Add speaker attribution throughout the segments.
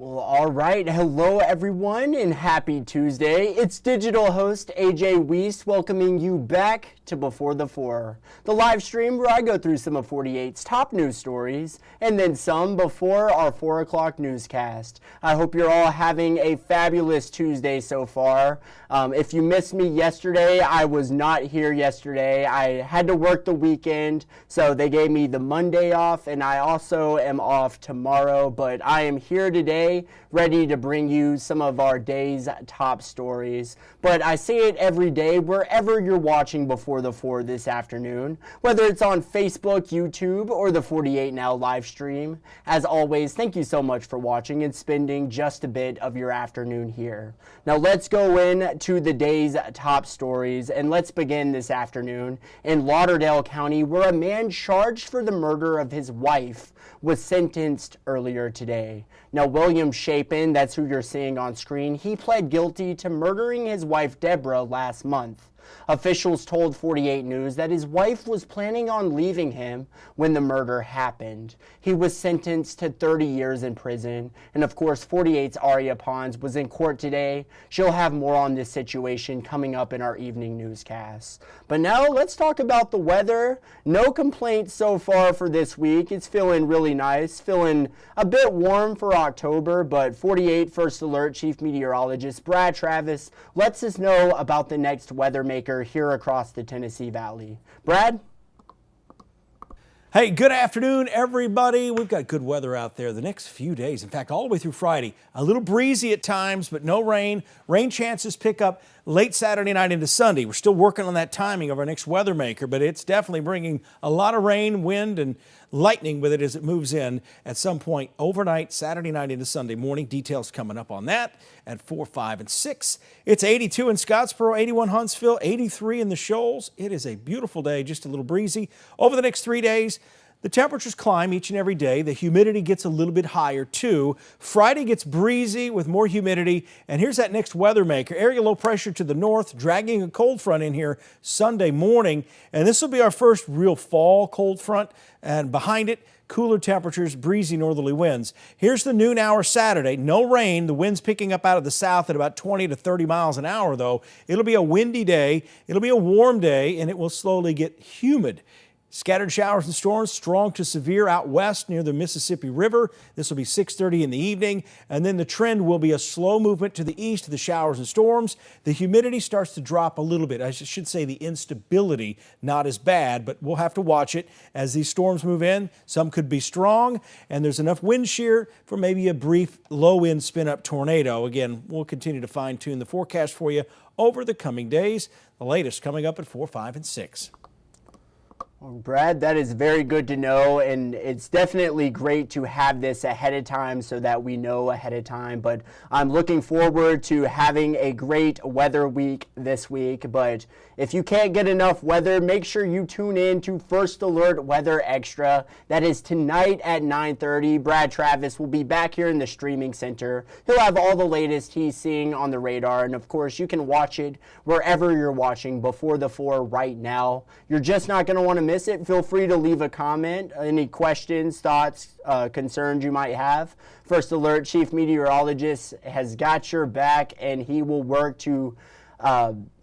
Speaker 1: Well, all right. Hello, everyone, and happy Tuesday. It's digital host A.J. Wuest welcoming you back to Before the Four, the live stream where I go through some of 48's top news stories and then some before our 4 o'clock newscast. I hope you're all having a fabulous Tuesday so far. If you missed me yesterday, I was not here yesterday. I had to work the weekend, so they gave me the Monday off, and I also am off tomorrow, but I am here today ready to bring you some of our day's top stories. But I say it every day, wherever you're watching Before the Four this afternoon, whether it's on Facebook, YouTube, or the 48 Now live stream. As always, thank you so much for watching and spending just a bit of your afternoon here. Now let's go into the day's top stories, and let's begin this afternoon in Lauderdale County, where a man charged for the murder of his wife was sentenced earlier today. Now, William Chapin, that's who you're seeing on screen, he pled guilty to murdering his wife Deborah last month. Officials told 48 News that his wife was planning on leaving him when the murder happened. He was sentenced to 30 years in prison. And of course, 48's Aria Pons was in court today. She'll have more on this situation coming up in our evening newscasts. But now let's talk about the weather. No complaints so far for this week. It's feeling really nice, feeling a bit warm for October, but 48 First Alert Chief Meteorologist Brad Travis lets us know about the next weather maker here across the Tennessee Valley. Brad?
Speaker 2: Hey, good afternoon, everybody. We've got good weather out there the next few days. In fact, all the way through Friday. A little breezy at times, but no rain. Rain chances pick up late Saturday night into Sunday. We're still working on that timing of our next weather maker, but it's definitely bringing a lot of rain, wind, and lightning with it as it moves in at some point overnight, Saturday night into Sunday morning. Details coming up on that at 4, 5, and 6. It's 82 in Scottsboro, 81 Huntsville, 83 in the Shoals. It is a beautiful day, just a little breezy. Over the next 3 days, the temperatures climb each and every day. The humidity gets a little bit higher too. Friday gets breezy with more humidity. And here's that next weather maker. Area low pressure to the north, dragging a cold front in here Sunday morning. And this will be our first real fall cold front. And behind it, cooler temperatures, breezy northerly winds. Here's the noon hour Saturday. No rain. The wind's picking up out of the south at about 20 to 30 miles an hour, though. It'll be a windy day. It'll be a warm day, and it will slowly get humid. Scattered showers and storms, strong to severe out west near the Mississippi River. This will be 6:30 in the evening. And then the trend will be a slow movement to the east of the showers and storms. The humidity starts to drop a little bit. I should say the instability, not as bad, but we'll have to watch it as these storms move in. Some could be strong, and there's enough wind shear for maybe a brief low-wind spin-up tornado. Again, we'll continue to fine-tune the forecast for you over the coming days. The latest coming up at 4, 5, and 6.
Speaker 1: Well, Brad, that is very good to know, and it's definitely great to have this ahead of time so that we know ahead of time. But I'm looking forward to having a great weather week this week. But if you can't get enough weather, make sure you tune in to First Alert Weather Extra. That is tonight at 9:30. Brad Travis will be back here in the streaming center. He'll have all the latest he's seeing on the radar. And of course, you can watch it wherever you're watching Before the Four right now. You're just not going to want to miss it. Feel free to leave a comment, any questions, thoughts, concerns you might have. First Alert Chief Meteorologist has got your back, and he will work to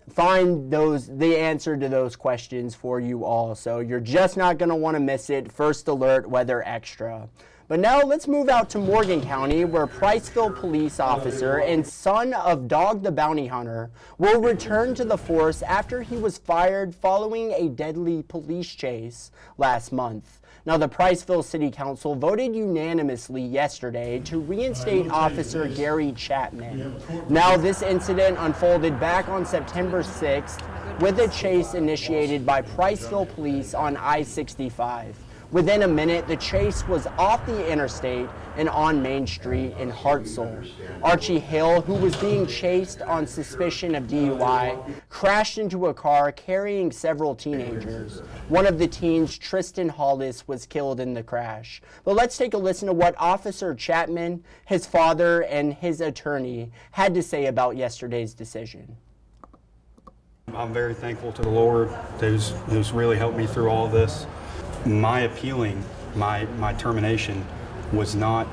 Speaker 1: find the answer to those questions for you all. So you're just not going to want to miss it. First Alert Weather Extra. But now let's move out to Morgan County, where Priceville police officer and son of Dog the Bounty Hunter will return to the force after he was fired following a deadly police chase last month. Now, the Priceville City Council voted unanimously yesterday to reinstate Officer Gary Chapman. Now, this incident unfolded back on September 6th with a chase initiated by Priceville police on I-65. Within a minute, the chase was off the interstate and on Main Street in Hartselle. Archie Hill, who was being chased on suspicion of DUI, crashed into a car carrying several teenagers. One of the teens, Tristan Hollis, was killed in the crash. But let's take a listen to what Officer Chapman, his father, and his attorney had to say about yesterday's decision.
Speaker 3: I'm very thankful to the Lord who's really helped me through all of this. My appealing, my termination was not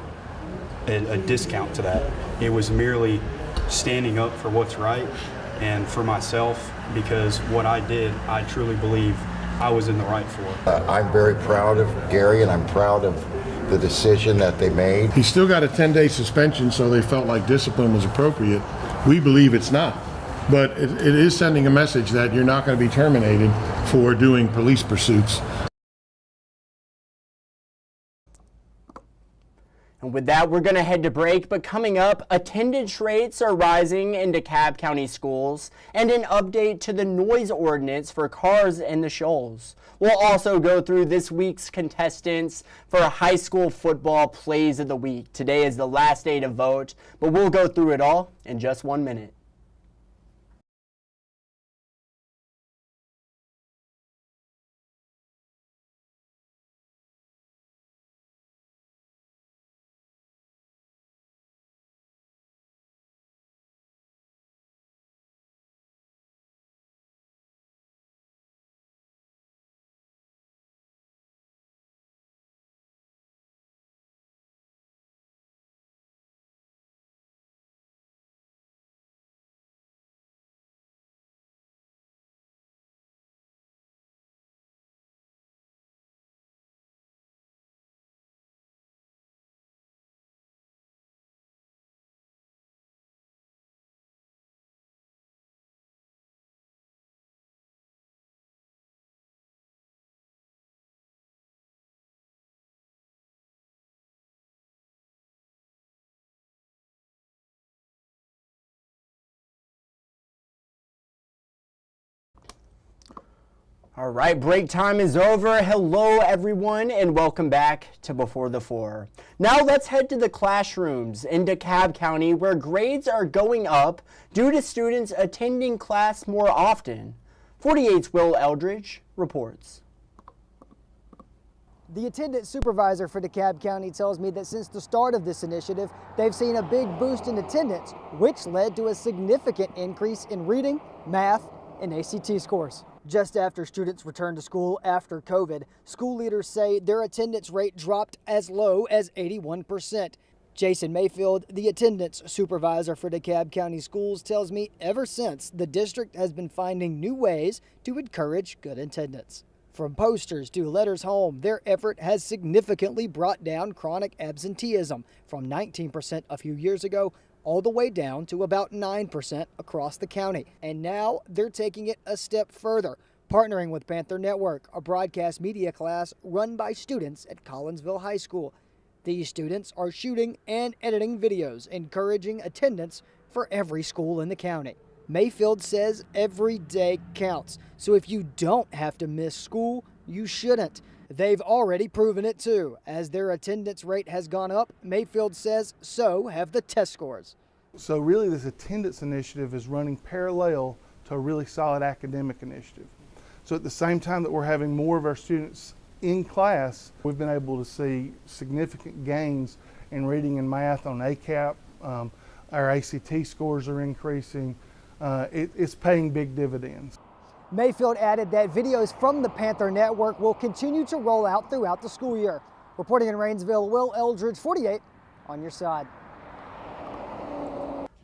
Speaker 3: a discount to that. It was merely standing up for what's right and for myself, because what I did, I truly believe I was in the right for.
Speaker 4: I'm very proud of Gary, and I'm proud of the decision that they made.
Speaker 5: He still got a 10-day suspension, so they felt like discipline was appropriate. We believe it's not. But it is sending a message that you're not going to be terminated for doing police pursuits.
Speaker 1: And with that, we're going to head to break, but coming up, attendance rates are rising in DeKalb County schools and an update to the noise ordinance for cars in the Shoals. We'll also go through this week's contestants for high school football plays of the week. Today is the last day to vote, but we'll go through it all in just 1 minute. All right, break time is over. Hello, everyone, and welcome back to Before the Four. Now let's head to the classrooms in DeKalb County, where grades are going up due to students attending class more often. 48's Will Eldridge reports.
Speaker 6: The attendance supervisor for DeKalb County tells me that since the start of this initiative, they've seen a big boost in attendance, which led to a significant increase in reading, math, and ACT scores. Just after students returned to school after COVID, school leaders say their attendance rate dropped as low as 81%. Jason Mayfield, the attendance supervisor for DeKalb County Schools, tells me ever since the district has been finding new ways to encourage good attendance. From posters to letters home, their effort has significantly brought down chronic absenteeism from 19% a few years ago all the way down to about 9% across the county. And now they're taking it a step further, partnering with Panther Network, a broadcast media class run by students at Collinsville High School. These students are shooting and editing videos, encouraging attendance for every school in the county. Mayfield says every day counts, so if you don't have to miss school, you shouldn't. They've already proven it too. As their attendance rate has gone up, Mayfield says so have the test scores.
Speaker 7: So really this attendance initiative is running parallel to a really solid academic initiative. So at the same time that we're having more of our students in class, we've been able to see significant gains in reading and math on ACAP. Our ACT scores are increasing. It's paying big dividends.
Speaker 6: Mayfield added that videos from the Panther Network will continue to roll out throughout the school year. Reporting in Rainsville, Will Eldridge, 48 on your side.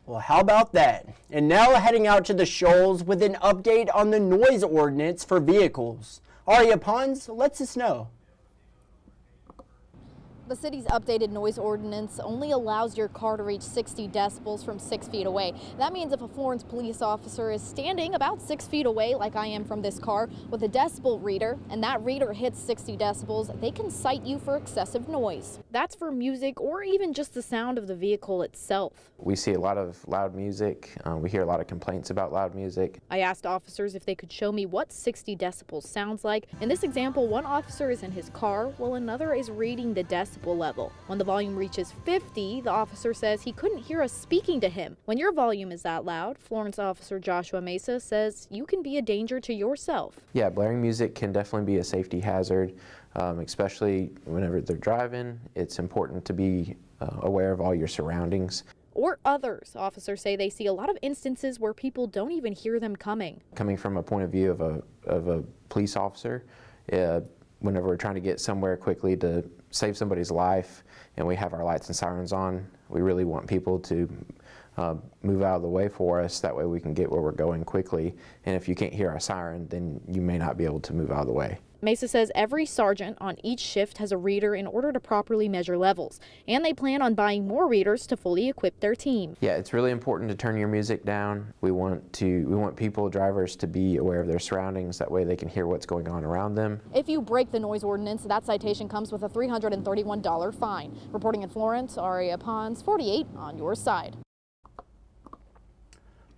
Speaker 1: Well, how about that? And now heading out to the Shoals with an update on the noise ordinance for vehicles. Aria Pons lets us know.
Speaker 8: The city's updated noise ordinance only allows your car to reach 60 decibels from 6 feet away. That means if a Florence police officer is standing about 6 feet away, like I am from this car, with a decibel reader, and that reader hits 60 decibels, they can cite you for excessive noise. That's for music or even just the sound of the vehicle itself.
Speaker 9: We see a lot of loud music. We hear a lot of complaints about loud music.
Speaker 8: I asked officers if they could show me what 60 decibels sounds like. In this example, one officer is in his car while another is reading the decibel level. When the volume reaches 50, the officer says he couldn't hear us speaking to him. When your volume is that loud, Florence Officer Joshua Mesa says you can be a danger to yourself.
Speaker 9: Yeah, blaring music can definitely be a safety hazard, especially whenever they're driving. It's important to be aware of all your surroundings.
Speaker 8: Or others. Officers say they see a lot of instances where people don't even hear them coming.
Speaker 9: Coming from a point of view of a police officer, whenever we're trying to get somewhere quickly to save somebody's life and we have our lights and sirens on, we really want people to move out of the way for us. That way we can get where we're going quickly. And if you can't hear our siren, then you may not be able to move out of the way.
Speaker 8: Mesa says every sergeant on each shift has a reader in order to properly measure levels, and they plan on buying more readers to fully equip their team.
Speaker 9: Yeah, it's really important to turn your music down. We want people, drivers, to be aware of their surroundings. That way they can hear what's going on around them.
Speaker 8: If you break the noise ordinance, that citation comes with a $331 fine. Reporting in Florence, Aria Pons, 48 on your side.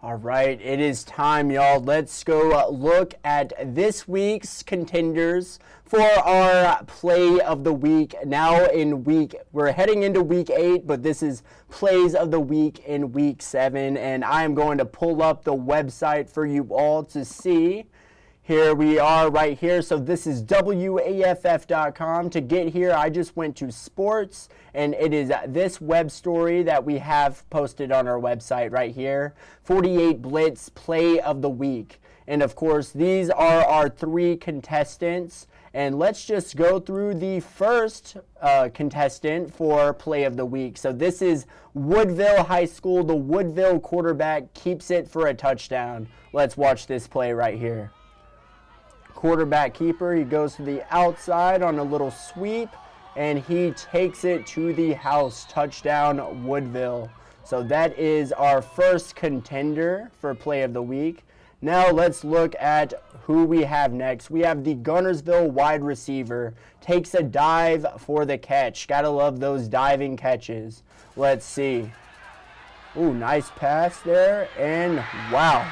Speaker 1: All right, it is time, y'all. Let's go look at this week's contenders for our play of the week. Now we're heading into week 8, but this is plays of the week in week 7, and I am going to pull up the website for you all to see. Here we are right here. So this is WAFF.com. To get here, I just went to sports, and it is this web story that we have posted on our website right here. 48 Blitz Play of the Week. And of course, these are our 3 contestants. And let's just go through the first contestant for Play of the Week. So this is Woodville High School. The Woodville quarterback keeps it for a touchdown. Let's watch this play right here. Quarterback keeper, he goes to the outside on a little sweep, and he takes it to the house. Touchdown, Woodville. So that is our first contender for Play of the Week. Now let's look at who we have next. We have the Gunnersville wide receiver. Takes a dive for the catch. Gotta love those diving catches. Let's see. Ooh, nice pass there, and wow.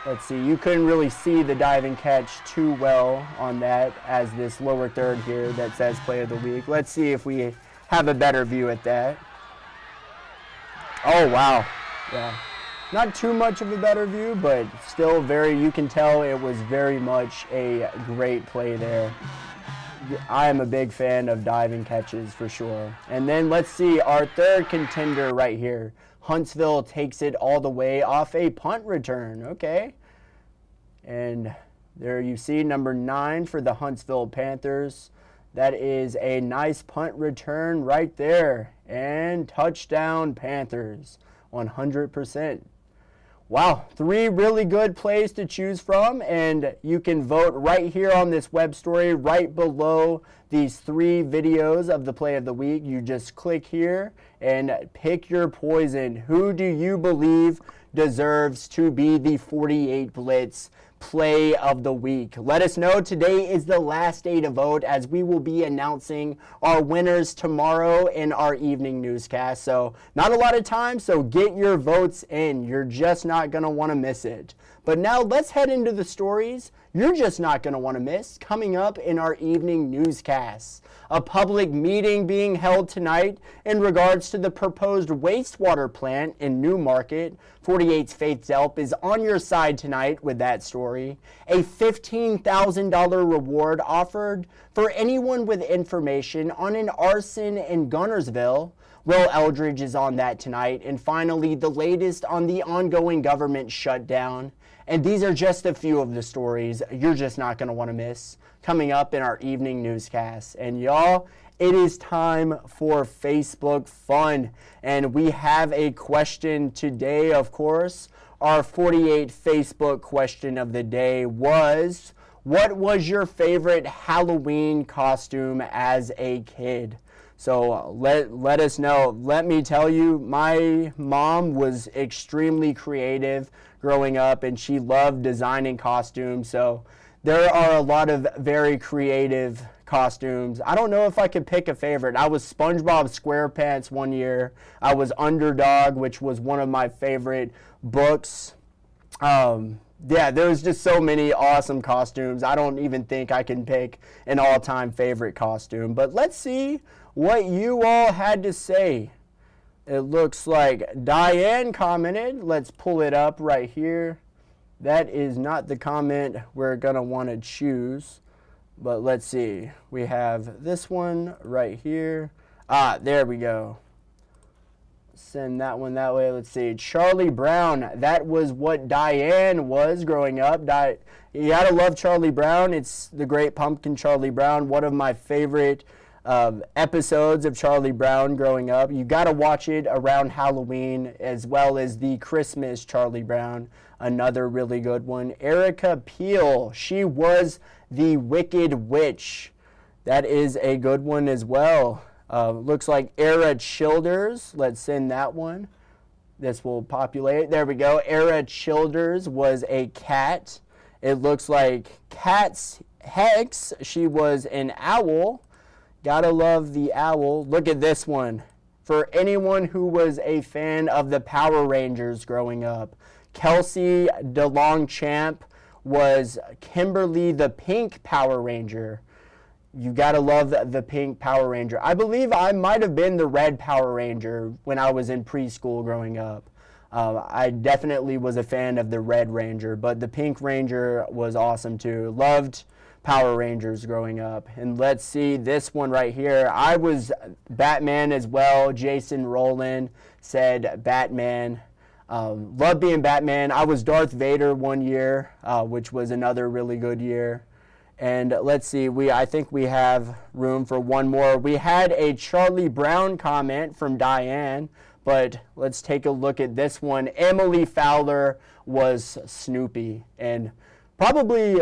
Speaker 1: Let's see, you couldn't really see the diving catch too well on that as this lower third here that says Play of the Week. Let's see if we have a better view at that. Oh, wow. Yeah. Not too much of a better view, but still you can tell it was very much a great play there. I am a big fan of diving catches for sure. And then let's see our third contender right here. Huntsville takes it all the way off a punt return. Okay. And there you see number 9 for the Huntsville Panthers. That is a nice punt return right there. And touchdown Panthers, 100%. Wow, 3 really good plays to choose from, and you can vote right here on this web story, right below these 3 videos of the Play of the Week. You just click here and pick your poison. Who do you believe deserves to be the 48 Blitz Play of the Week? Let us know. Today is the last day to vote, as we will be announcing our winners tomorrow in our evening newscast. So not a lot of time, so get your votes in. You're just not going to want to miss it. But now let's head into the stories you're just not going to want to miss coming up in our evening newscasts. A public meeting being held tonight in regards to the proposed wastewater plant in Newmarket. 48's Faith Delp is on your side tonight with that story. A $15,000 reward offered for anyone with information on an arson in Gunnersville. Will Eldridge is on that tonight. And finally, the latest on the ongoing government shutdown. And these are just a few of the stories you're just not going to want to miss coming up in our evening newscast. And y'all, it is time for Facebook fun. And we have a question today, of course. Our 48 Facebook question of the day was, what was your favorite Halloween costume as a kid? So let us know. Let me tell you, my mom was extremely creative growing up, and she loved designing costumes. So there are a lot of very creative costumes. I don't know if I could pick a favorite. I was SpongeBob SquarePants one year. I was Underdog, which was one of my favorite books. Yeah, there's just so many awesome costumes. I don't even think I can pick an all-time favorite costume. But let's see what you all had to say. It looks like Diane commented. Let's pull it up right here. That is not the comment we're going to want to choose. But let's see. We have this one right here. There we go. Send that one that way. Let's see. Charlie Brown. That was what Diane was growing up. You gotta love Charlie Brown. It's The Great Pumpkin Charlie Brown. One of my favorite episodes of Charlie Brown growing up. You gotta watch it around Halloween, as well as the Christmas Charlie Brown. Another really good one. Erica Peel. She was the Wicked Witch. That is a good one as well. Looks like Era Childers. Let's send that one. This will populate. There we go. Era Childers was a cat. It looks like Cat's Hex. She was an owl. Gotta love the owl. Look at this one. For anyone who was a fan of the Power Rangers growing up, Kelsey DeLongchamp was Kimberly the Pink Power Ranger. You gotta love the Pink Power Ranger. I believe I might have been the Red Power Ranger when I was in preschool growing up. I definitely was a fan of the Red Ranger, but the Pink Ranger was awesome too. Loved Power Rangers growing up. And let's see this one right here. I was Batman as well. Jason Rowland said Batman. Loved being Batman. I was Darth Vader one year, which was another really good year. And let's see, I think we have room for one more. We had a Charlie Brown comment from Diane, but let's take a look at this one. Emily Fowler was Snoopy, and probably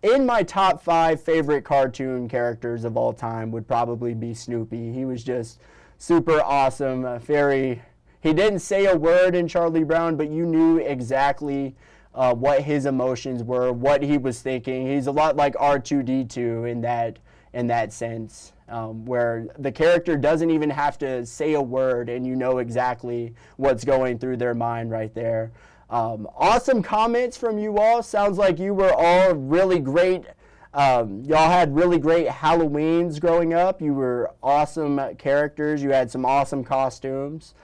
Speaker 1: in my top 5 favorite cartoon characters of all time would probably be Snoopy. He was just super awesome, he didn't say a word in Charlie Brown, but you knew exactly what his emotions were, what he was thinking. He's a lot like R2-D2 in that sense, where the character doesn't even have to say a word and you know exactly what's going through their mind right there. Awesome comments from you all. Sounds like you were all really great. Y'all had really great Halloweens growing up. You were awesome characters. You had some awesome costumes.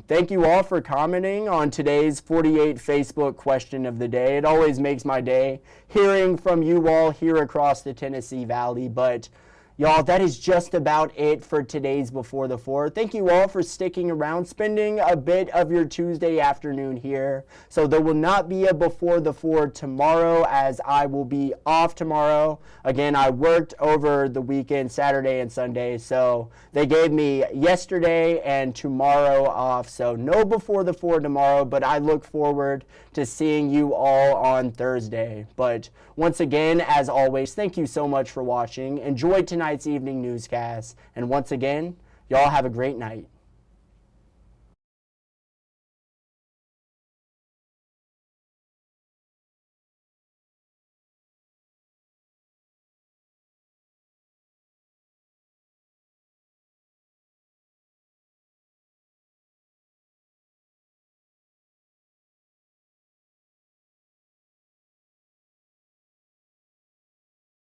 Speaker 1: Thank you all for commenting on today's 48 Facebook question of the day. It always makes my day hearing from you all here across the Tennessee Valley. But y'all, that is just about it for today's Before the Four. Thank you all for sticking around, spending a bit of your Tuesday afternoon here. So there will not be a Before the Four tomorrow, as I will be off tomorrow. Again, I worked over the weekend, Saturday and Sunday, so they gave me yesterday and tomorrow off. So no Before the Four tomorrow, but I look forward to seeing you all on Thursday. But once again, as always, thank you so much for watching. Enjoy tonight's evening newscast. And once again, y'all have a great night.